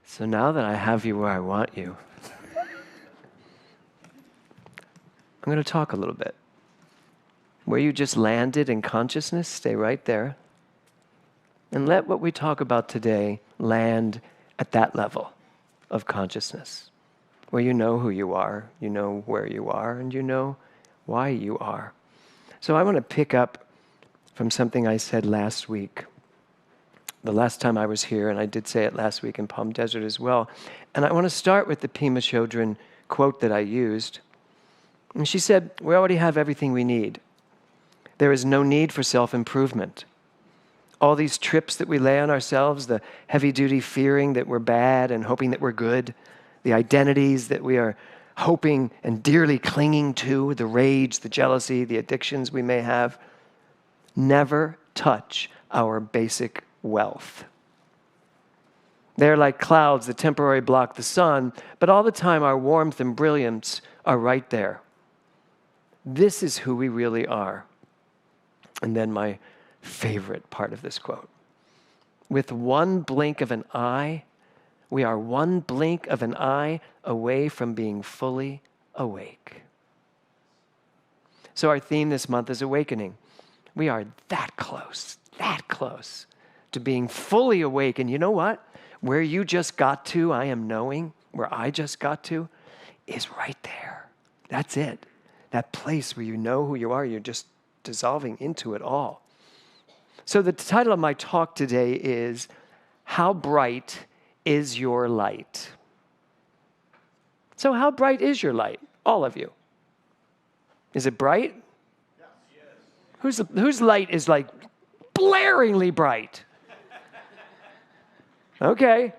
So now that I have you where I want you, I'm going to talk a little bit. Where you just landed in consciousness, stay right there. And let what we talk about today land at that level of consciousness, where you know who you are, you know where you are, and you know why you are. So I want to pick up from something I said last week. The last time I was here, and I did say it last week in Palm Desert as well. And I want to start with the Pema Chodron quote that I used. And she said, we already have everything we need. There is no need for self-improvement. All these trips that we lay on ourselves, the heavy-duty fearing that we're bad and hoping that we're good, the identities that we are hoping and dearly clinging to, the rage, the jealousy, the addictions we may have, never touch our basic wealth. They're like clouds that temporarily block the sun, but all the time our warmth and brilliance are right there. This is who we really are. And then my favorite part of this quote. With one blink of an eye, we are one blink of an eye away from being fully awake. So our theme this month is awakening. We are that close to being fully awake. And you know what? Where you just got to, I am knowing, where I just got to, is right there. That's it. That place where you know who you are, you're just dissolving into it all. So the title of my talk today is, How Bright is Your Light? So how bright is your light? All of you. Is it bright? Yes. Whose light is like blaringly bright? Okay.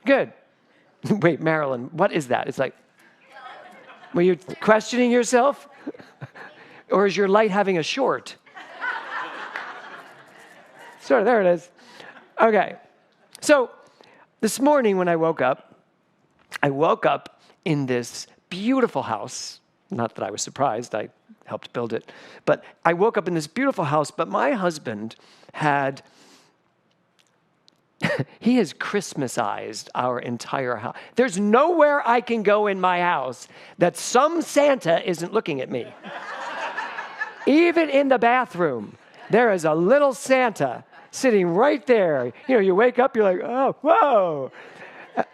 Good. Wait, Marilyn, what is that? It's like, were you questioning yourself? Or is your light having a short? Sort of, there it is. Okay. So this morning when I woke up in this beautiful house. Not that I was surprised, I helped build it. But I woke up in this beautiful house, but my husband he has Christmasized our entire house. There's nowhere I can go in my house that some Santa isn't looking at me. Even in the bathroom, there is a little Santa sitting right there. You know, you wake up, you're like, oh, whoa.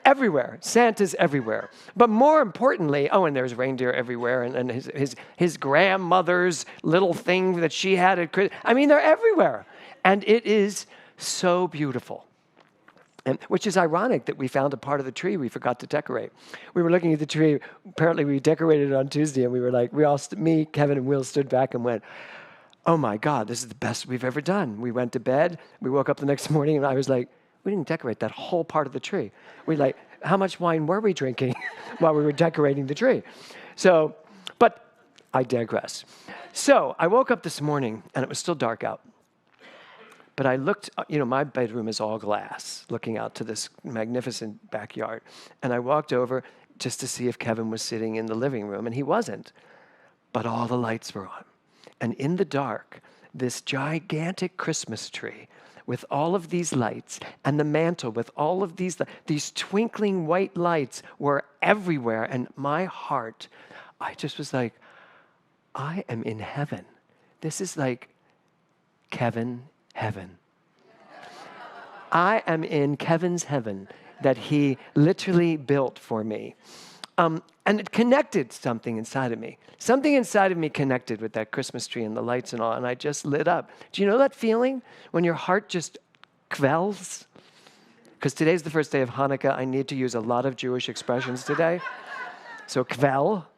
Everywhere. Santa's everywhere. But more importantly, and there's reindeer everywhere, and his grandmother's little thing that she had at Christmas. I mean, they're everywhere. And it is so beautiful. And which is ironic that we found a part of the tree we forgot to decorate. We were looking at the tree. Apparently, we decorated it on Tuesday, and we were like, me, Kevin, and Will stood back and went, oh my God, this is the best we've ever done. We went to bed. We woke up the next morning, and I was like, we didn't decorate that whole part of the tree. How much wine were we drinking while we were decorating the tree? So, but I digress. So I woke up this morning, and it was still dark out. But I looked, my bedroom is all glass, looking out to this magnificent backyard. And I walked over just to see if Kevin was sitting in the living room, and he wasn't. But all the lights were on. And in the dark, this gigantic Christmas tree with all of these lights and the mantle with all of these twinkling white lights were everywhere. And my heart, I just was like, I am in heaven. This is like Kevin heaven. I am in Kevin's heaven that he literally built for me. And it connected something inside of me. Something inside of me connected with that Christmas tree and the lights and all, and I just lit up. Do you know that feeling when your heart just quells? Because today's the first day of Hanukkah. I need to use a lot of Jewish expressions today. So quell.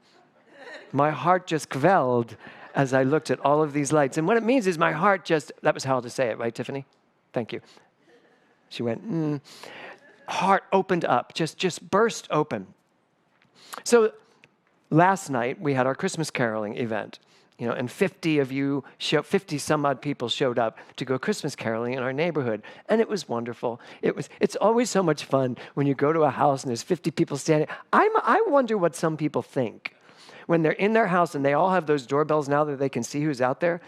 My heart just quelled as I looked at all of these lights. And what it means is my heart just, that was how to say it, right, Tiffany? Thank you. She went, Heart opened up, just burst open. So last night we had our Christmas caroling event, and 50 some odd people showed up to go Christmas caroling in our neighborhood. And it was wonderful. It's always so much fun when you go to a house and there's 50 people standing. I wonder what some people think when they're in their house and they all have those doorbells now that they can see who's out there.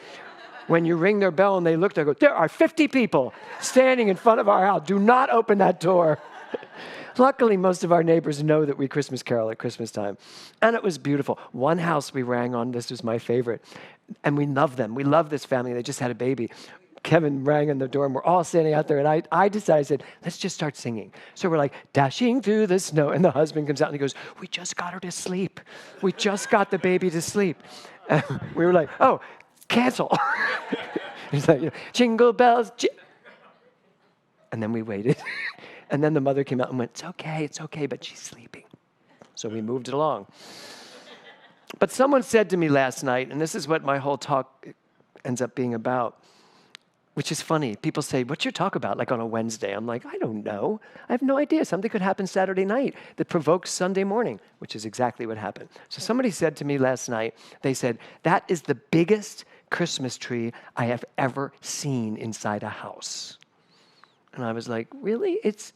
When you ring their bell and they look, they go, there are 50 people standing in front of our house. Do not open that door. Luckily, most of our neighbors know that we Christmas carol at Christmas time. And it was beautiful. One house we rang on, this was my favorite. And we love them. We love this family. They just had a baby. Kevin rang on the door, and we're all standing out there. And I decided, I said, let's just start singing. So we're like, dashing through the snow. And the husband comes out and he goes, we just got her to sleep. We just got the baby to sleep. And we were like, oh, cancel. He's like, jingle bells. And then we waited. And then the mother came out and went, it's okay, but she's sleeping. So we moved it along. But someone said to me last night, and this is what my whole talk ends up being about, which is funny. People say, what's your talk about, like on a Wednesday? I'm like, I don't know. I have no idea. Something could happen Saturday night that provokes Sunday morning, which is exactly what happened. So somebody said to me last night, they said, that is the biggest Christmas tree I have ever seen inside a house. And I was like, really? It's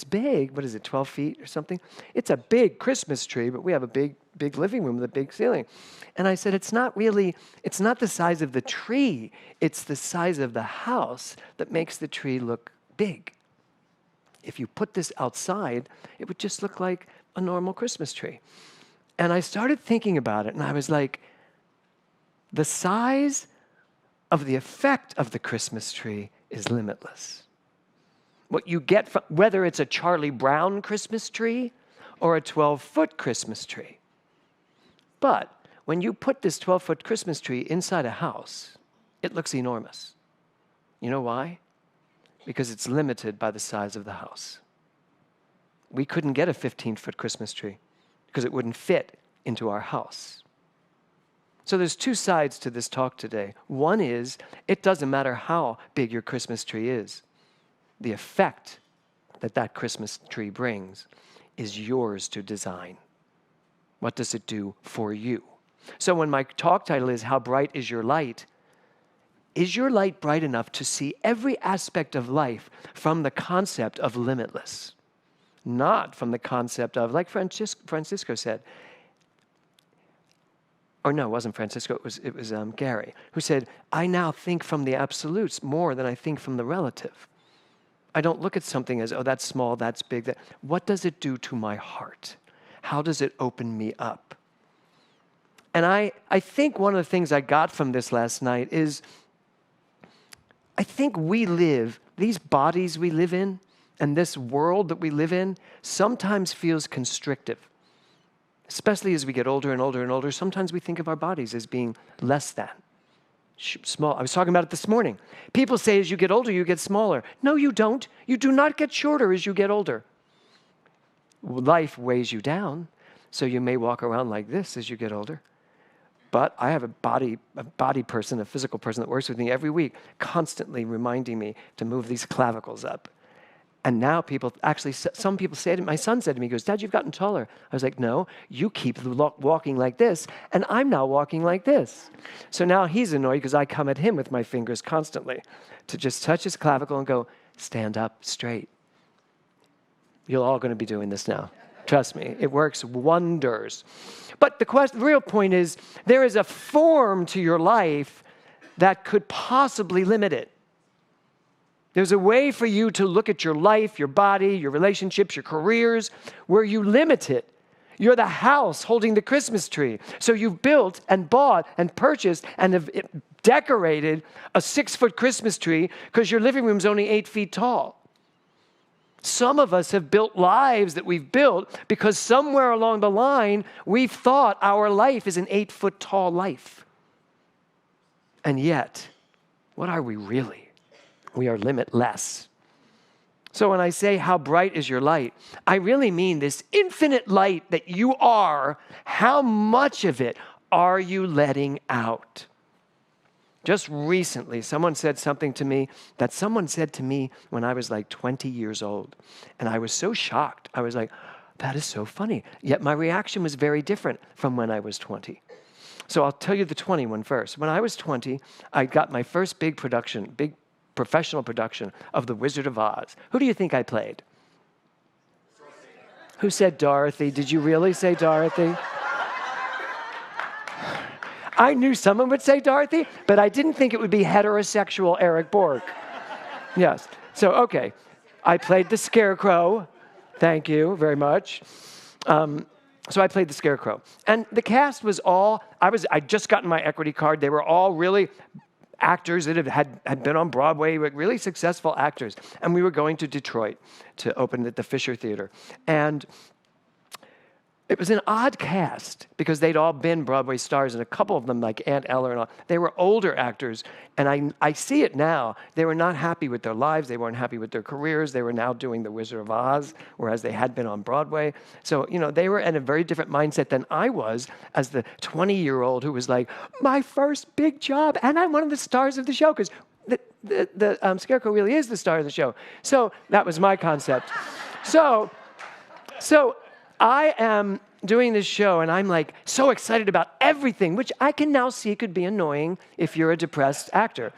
big. What is it, 12 feet or something? It's a big Christmas tree, but we have a big living room with a big ceiling. And I said, it's not the size of the tree. It's the size of the house that makes the tree look big. If you put this outside, it would just look like a normal Christmas tree. And I started thinking about it, and I was like, the size of the effect of the Christmas tree is limitless. What you get from, whether it's a Charlie Brown Christmas tree or a 12-foot Christmas tree. But when you put this 12-foot Christmas tree inside a house, it looks enormous. You know why? Because it's limited by the size of the house. We couldn't get a 15-foot Christmas tree because it wouldn't fit into our house. So there's two sides to this talk today. One is, it doesn't matter how big your Christmas tree is. The effect that Christmas tree brings is yours to design. What does it do for you? So when my talk title is, How Bright is Your Light bright enough to see every aspect of life from the concept of limitless? Not from the concept of, like Francisco said, or no, it wasn't Francisco, it was Gary, who said, I now think from the absolutes more than I think from the relative. I don't look at something as, oh, that's small, that's big. What does it do to my heart? How does it open me up? And I think one of the things I got from this last night is, I think these bodies we live in, and this world that we live in, sometimes feels constrictive. Especially as we get older and older and older, sometimes we think of our bodies as being less than. Small. I was talking about it this morning. People say as you get older, you get smaller. No, you don't. You do not get shorter as you get older. Life weighs you down, so you may walk around like this as you get older. But I have a body person, a physical person that works with me every week, constantly reminding me to move these clavicles up. And now some people say to me, my son said to me, he goes, Dad, you've gotten taller. I was like, no, you keep walking like this, and I'm now walking like this. So now he's annoyed because I come at him with my fingers constantly to just touch his clavicle and go, stand up straight. You're all going to be doing this now. Trust me, it works wonders. But the real point is, there is a form to your life that could possibly limit it. There's a way for you to look at your life, your body, your relationships, your careers, where you limit it. You're the house holding the Christmas tree. So you've built and bought and purchased and have decorated a 6-foot Christmas tree because your living room's only 8 feet tall. Some of us have built lives that we've built because somewhere along the line, we've thought our life is an 8-foot tall life. And yet, what are we really? We are limitless. So when I say, how bright is your light, I really mean this infinite light that you are. How much of it are you letting out? Just recently, someone said something to me that someone said to me when I was like 20 years old. And I was so shocked. I was like, that is so funny. Yet my reaction was very different from when I was 20. So I'll tell you the 20 one first. When I was 20, I got my first big professional production of The Wizard of Oz. Who do you think I played? Who said Dorothy? Did you really say Dorothy? I knew someone would say Dorothy, but I didn't think it would be heterosexual Eric Borg. Yes. So, okay. I played the Scarecrow, Thank you very much. So I played the Scarecrow. And the cast was all, I'd just gotten my equity card. They were all really actors that had been on Broadway, really successful actors. And we were going to Detroit to open at the Fisher Theater. And it was an odd cast because they'd all been Broadway stars, and a couple of them, like Aunt Eller and all, they were older actors. And I see it now. They were not happy with their lives. They weren't happy with their careers. They were now doing The Wizard of Oz, whereas they had been on Broadway. So, they were in a very different mindset than I was as the 20-year-old who was like, my first big job, and I'm one of the stars of the show, because the Scarecrow really is the star of the show. So that was my concept. So I am doing this show, and I'm like so excited about everything, which I can now see could be annoying if you're a depressed actor.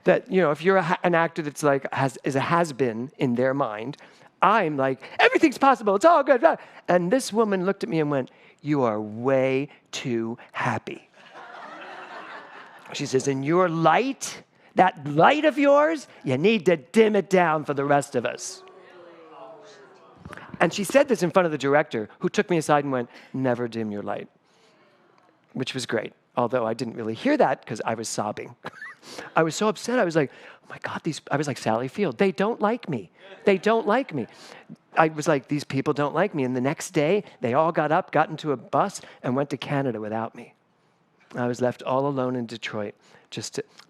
That, if you're an actor that's like is a has-been in their mind, I'm like, everything's possible, it's all good. And this woman looked at me and went, you are way too happy. She says, and your light, that light of yours, you need to dim it down for the rest of us. And she said this in front of the director, who took me aside and went, never dim your light, which was great. Although I didn't really hear that because I was sobbing. I was so upset. I was like, oh my God, I was like Sally Field. They don't like me. They don't like me. I was like, these people don't like me. And the next day, they all got up, got into a bus, and went to Canada without me. I was left all alone in Detroit.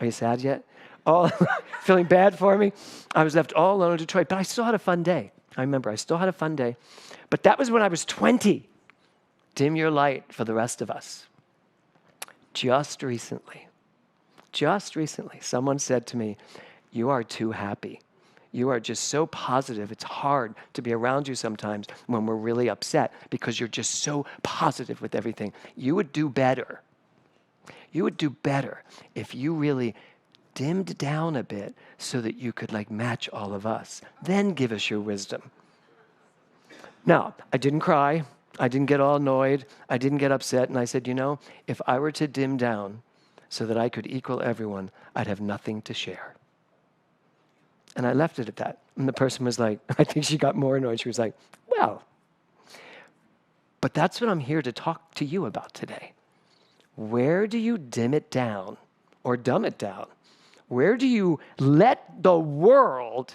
Are you sad yet? All feeling bad for me? I was left all alone in Detroit, but I still had a fun day. I remember I still had a fun day. But that was when I was 20. Dim your light for the rest of us. Just recently, someone said to me, you are too happy. You are just so positive. It's hard to be around you sometimes when we're really upset because you're just so positive with everything. You would do better. You would do better if you really dimmed down a bit so that you could match all of us. Then give us your wisdom. Now, I didn't cry. I didn't get all annoyed. I didn't get upset. And I said, if I were to dim down so that I could equal everyone, I'd have nothing to share. And I left it at that. And the person was like, I think she got more annoyed. She was like, well, but that's what I'm here to talk to you about today. Where do you dim it down or dumb it down? Where do you let the world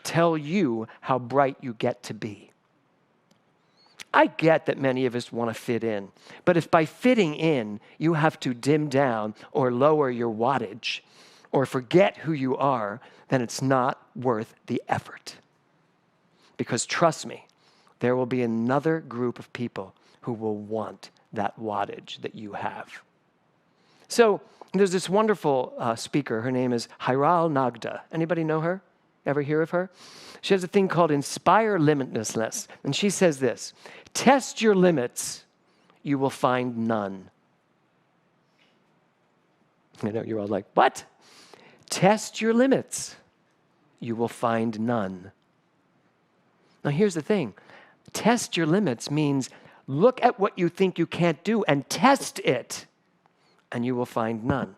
tell you how bright you get to be? I get that many of us want to fit in, but if by fitting in you have to dim down or lower your wattage or forget who you are, then it's not worth the effort. Because trust me, there will be another group of people who will want that wattage that you have. So there's this wonderful speaker. Her name is Hiral Nagda. Anybody know her? Ever hear of her? She has a thing called Inspire Limitlessness. And she says this, test your limits, you will find none. I know you're all like, what? Test your limits, you will find none. Now here's the thing. Test your limits means look at what you think you can't do and test it, and you will find none.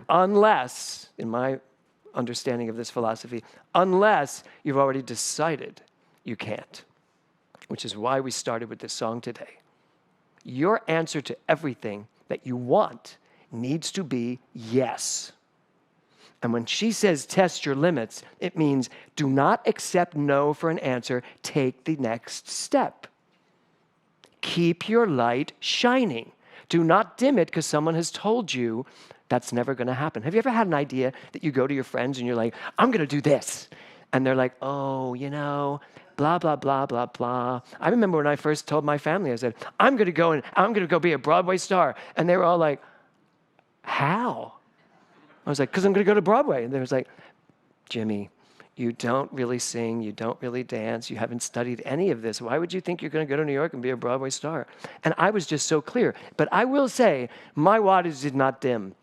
Unless, in my understanding of this philosophy, unless you've already decided you can't, which is why we started with this song today. Your answer to everything that you want needs to be yes. And when she says test your limits, it means do not accept no for an answer. Take the next step. Keep your light shining. Do not dim it because someone has told you that's never going to happen. Have you ever had an idea that you go to your friends and you're like, I'm going to do this? And they're like, oh, blah, blah, blah, blah, blah. I remember when I first told my family, I said, I'm going to go be a Broadway star. And they were all like, how? I was like, because I'm going to go to Broadway. And they was like, Jimmy, you don't really sing, you don't really dance, you haven't studied any of this. Why would you think you're going to go to New York and be a Broadway star? And I was just so clear. But I will say, my wattage did not dim.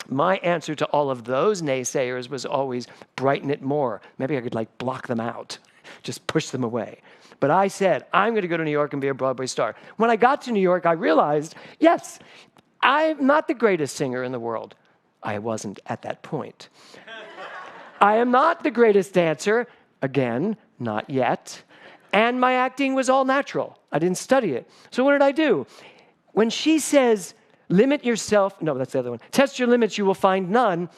My answer to all of those naysayers was always brighten it more. Maybe I could block them out, just push them away. But I said, I'm going to go to New York and be a Broadway star. When I got to New York, I realized, yes, I'm not the greatest singer in the world. I wasn't at that point. I am not the greatest dancer. Again, not yet. And my acting was all natural. I didn't study it. So what did I do? When she says, limit yourself, no, that's the other one. Test your limits, you will find none.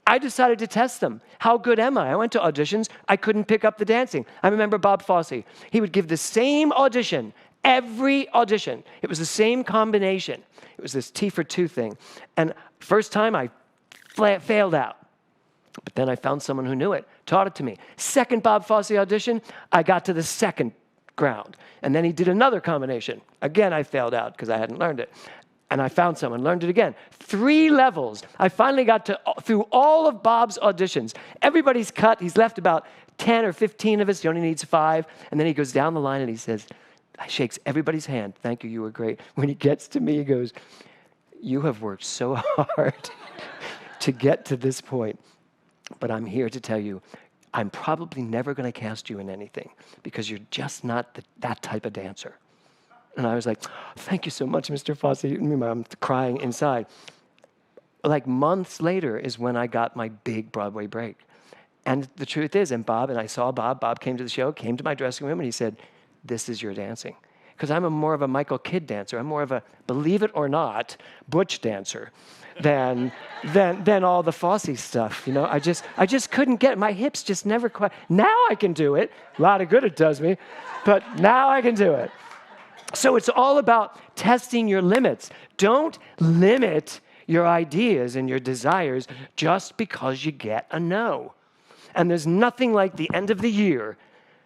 I decided to test them. How good am I? I went to auditions. I couldn't pick up the dancing. I remember Bob Fosse. He would give the same audition, every audition. It was the same combination. It was this T for 2 thing. And first time I failed out. But then I found someone who knew it, taught it to me. Second Bob Fosse audition, I got to the second ground. And then he did another combination. Again, I failed out because I hadn't learned it. And I found someone, learned it again. 3 levels. I finally got through all of Bob's auditions. Everybody's cut. He's left about 10 or 15 of us. He only needs 5. And then he goes down the line and he says, shakes everybody's hand. Thank you, you were great. When he gets to me, he goes, you have worked so hard to get to this point. But I'm here to tell you, I'm probably never going to cast you in anything because you're just not that type of dancer. And I was like, thank you so much, Mr. Fosse. I'm crying inside. Like months later is when I got my big Broadway break. And the truth is, and I saw Bob came to the show, came to my dressing room, and he said, this is your dancing. Because I'm more of a Michael Kidd dancer. I'm more of a, believe it or not, butch dancer than all the Fosse stuff. You know, I just couldn't get it. My hips just never quite. Now I can do it. A lot of good it does me, but now I can do it. So it's all about testing your limits. Don't limit your ideas and your desires just because you get a no. And there's nothing like the end of the year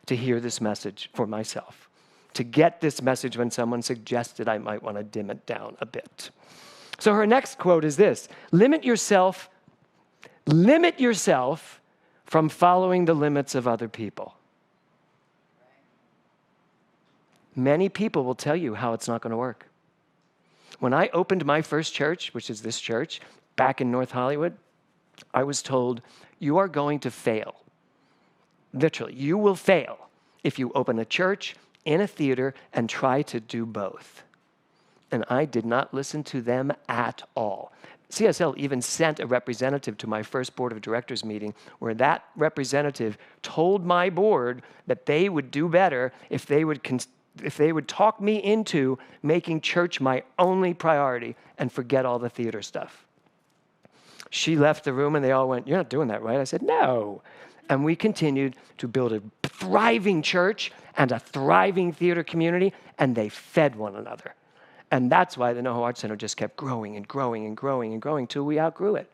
to hear this message for myself, to get this message when someone suggested I might want to dim it down a bit. So her next quote is this: limit yourself from following the limits of other people. Many people will tell you how it's not going to work. When I opened my first church, which is this church, back in North Hollywood, I was told, you are going to fail. Literally, you will fail if you open a church in a theater and try to do both. And I did not listen to them at all. CSL even sent a representative to my first board of directors meeting where that representative told my board that they would do better if they would talk me into making church my only priority and forget all the theater stuff. She left the room and they all went, you're not doing that, right? I said, no. And we continued to build a thriving church and a thriving theater community, and they fed one another. And that's why the NoHo Arts Center just kept growing and growing and growing and growing till we outgrew it.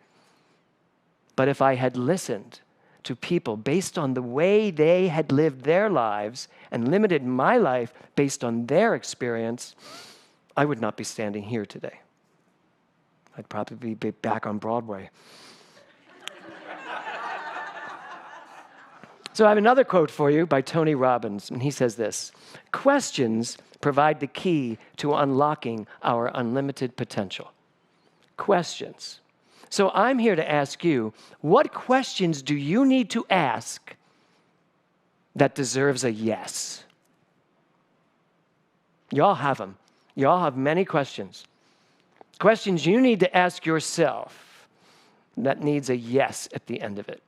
But if I had listened to people based on the way they had lived their lives and limited my life based on their experience, I would not be standing here today. I'd probably be back on Broadway. So I have another quote for you by Tony Robbins, and he says this: questions provide the key to unlocking our unlimited potential. Questions. So I'm here to ask you, what questions do you need to ask that deserves a yes? Y'all have them. Y'all have many questions. Questions you need to ask yourself that needs a yes at the end of it.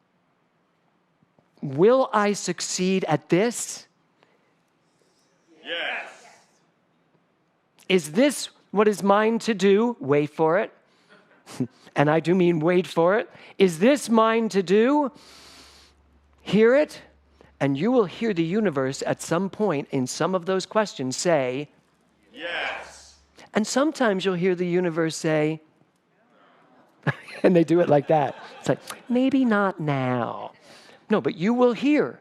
Will I succeed at this? Yes. Is this what is mine to do? Wait for it. And I do mean wait for it. Is this mine to do? Hear it, and you will hear the universe at some point in some of those questions say, Yes. And sometimes you'll hear the universe say, and they do it like that. It's like, maybe not now. No, but you will hear.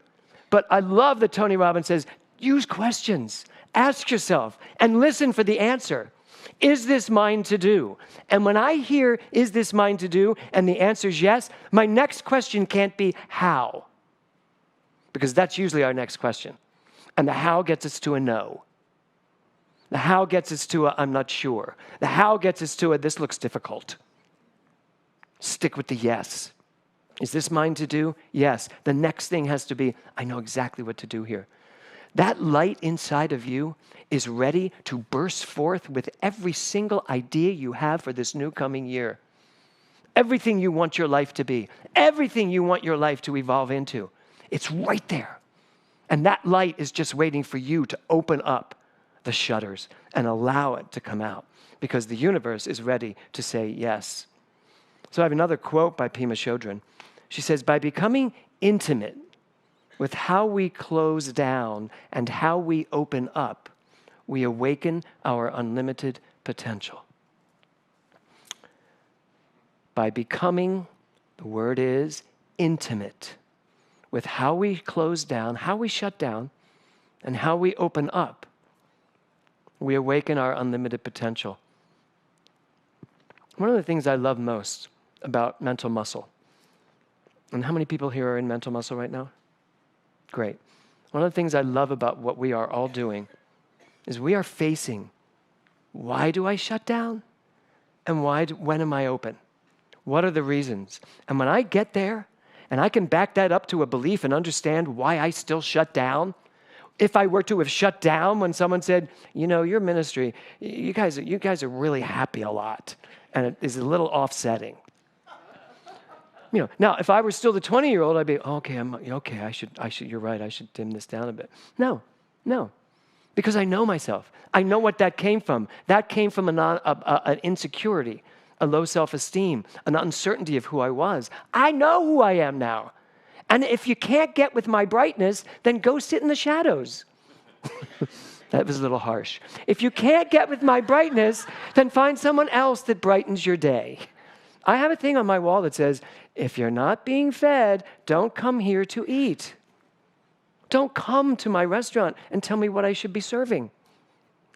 But I love that Tony Robbins says, use questions. Ask yourself and listen for the answer. Is this mine to do? And when I hear, is this mine to do? And the answer is yes, my next question can't be how. Because that's usually our next question. And the how gets us to a no. The how gets us to a I'm not sure. The how gets us to a this looks difficult. Stick with the yes. Is this mine to do? Yes. The next thing has to be, I know exactly what to do here. That light inside of you is ready to burst forth with every single idea you have for this new coming year. Everything you want your life to be, everything you want your life to evolve into, it's right there. And that light is just waiting for you to open up the shutters and allow it to come out, because the universe is ready to say yes. So I have another quote by Pema Chodron. She says, by becoming intimate with how we close down and how we open up, we awaken our unlimited potential. By becoming, the word is, intimate with how we close down, how we shut down, and how we open up, we awaken our unlimited potential. One of the things I love most about mental muscle, and how many people here are in mental muscle right now? Great. One of the things I love about what we are all doing is we are facing, why do I shut down? And when am I open? What are the reasons? And when I get there, and I can back that up to a belief and understand why I still shut down. If I were to have shut down when someone said, you know, your ministry, you guys are really happy a lot, and it is a little offsetting. You know, now if I were still the 20-year-old, I'd be, okay, I should, you're right, I should dim this down a bit. No, because I know myself. I know what that came from. That came from an insecurity, a low self-esteem, an uncertainty of who I was. I know who I am now. And if you can't get with my brightness, then go sit in the shadows. That was a little harsh. If you can't get with my brightness, then find someone else that brightens your day. I have a thing on my wall that says, if you're not being fed, don't come here to eat. Don't come to my restaurant and tell me what I should be serving.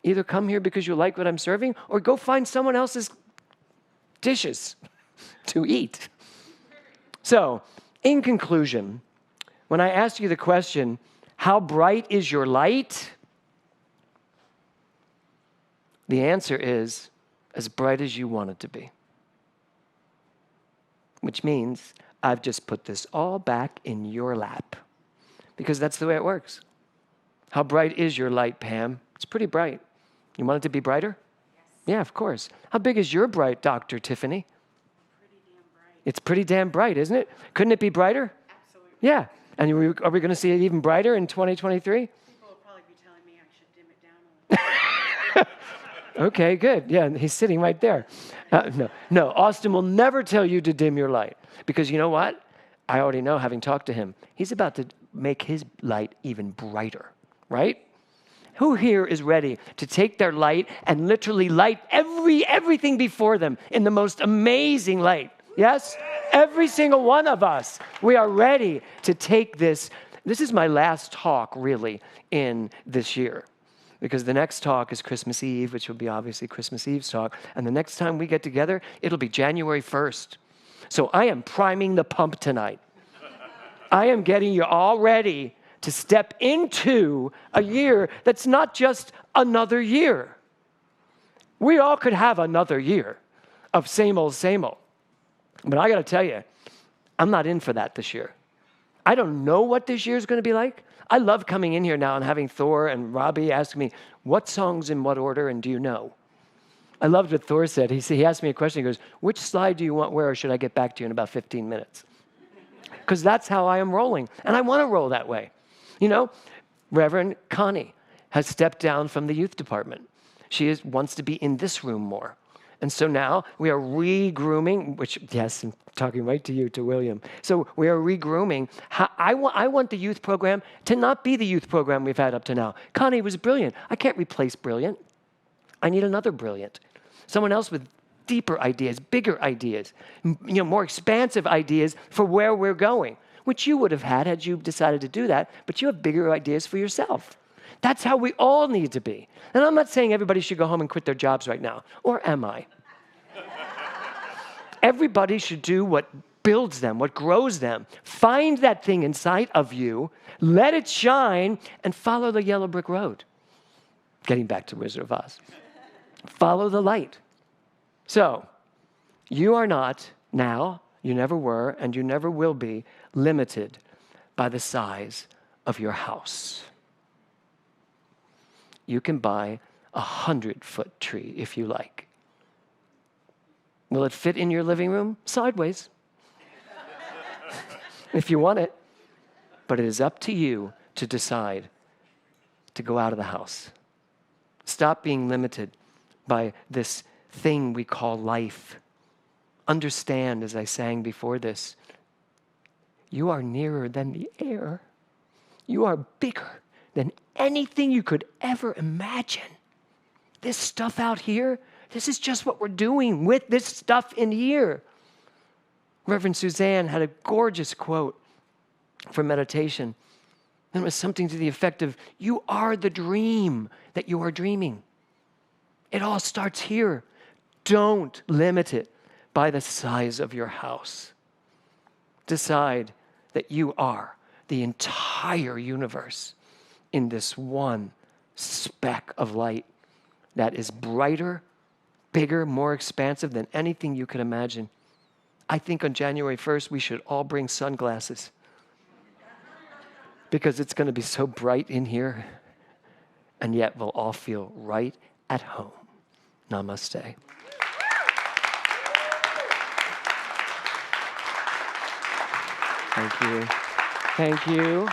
Either come here because you like what I'm serving, or go find someone else's dishes to eat. So, in conclusion, when I ask you the question, how bright is your light? The answer is as bright as you want it to be. Which means I've just put this all back in your lap, because that's the way it works. How bright is your light, Pam? It's pretty bright. You want it to be brighter? Yeah, of course. How big is your bright, Dr. Tiffany? Pretty damn bright. It's pretty damn bright, isn't it? Couldn't it be brighter? Absolutely. Yeah. And are we going to see it even brighter in 2023? People will probably be telling me I should dim it down a little. Okay, good. Yeah, he's sitting right there. No, Austin will never tell you to dim your light, because you know what? I already know, having talked to him, he's about to make his light even brighter, right? Who here is ready to take their light and literally light everything before them in the most amazing light? Yes? Every single one of us. We are ready to take this. This is my last talk, really, in this year, because the next talk is Christmas Eve, which will be obviously Christmas Eve's talk. And the next time we get together, it'll be January 1st. So I am priming the pump tonight. I am getting you all ready to step into a year that's not just another year. We all could have another year of same old, same old. But I got to tell you, I'm not in for that this year. I don't know what this year is going to be like. I love coming in here now and having Thor and Robbie ask me, what songs in what order, and do you know? I loved what Thor said. He asked me a question. He goes, which slide do you want where, or should I get back to you in about 15 minutes? Because that's how I am rolling, and I want to roll that way. You know, Reverend Connie has stepped down from the youth department. She wants to be in this room more. And so now we are re-grooming, which, yes, I'm talking right to you, to William. So we are re-grooming. I want the youth program to not be the youth program we've had up to now. Connie was brilliant. I can't replace brilliant. I need another brilliant. Someone else with deeper ideas, bigger ideas, more expansive ideas for where we're going, which you would have had you decided to do that, but you have bigger ideas for yourself. That's how we all need to be. And I'm not saying everybody should go home and quit their jobs right now, or am I? Everybody should do what builds them, what grows them. Find that thing inside of you, let it shine, and follow the yellow brick road. Getting back to Wizard of Oz. Follow the light. So, you are not now, you never were, and you never will be limited by the size of your house. You can buy a 100-foot tree if you like. Will it fit in your living room? Sideways. If you want it. But it is up to you to decide to go out of the house. Stop being limited by this thing we call life. Understand, as I sang before this, you are nearer than the air. You are bigger than anything you could ever imagine. This stuff out here, this is just what we're doing with this stuff in here. Reverend Suzanne had a gorgeous quote for meditation. And it was something to the effect of, you are the dream that you are dreaming. It all starts here. Don't limit it by the size of your house. Decide that you are the entire universe in this one speck of light that is brighter, bigger, more expansive than anything you could imagine. I think on January 1st, we should all bring sunglasses because it's going to be so bright in here, and yet we'll all feel right at home. Namaste. Thank you. Thank you.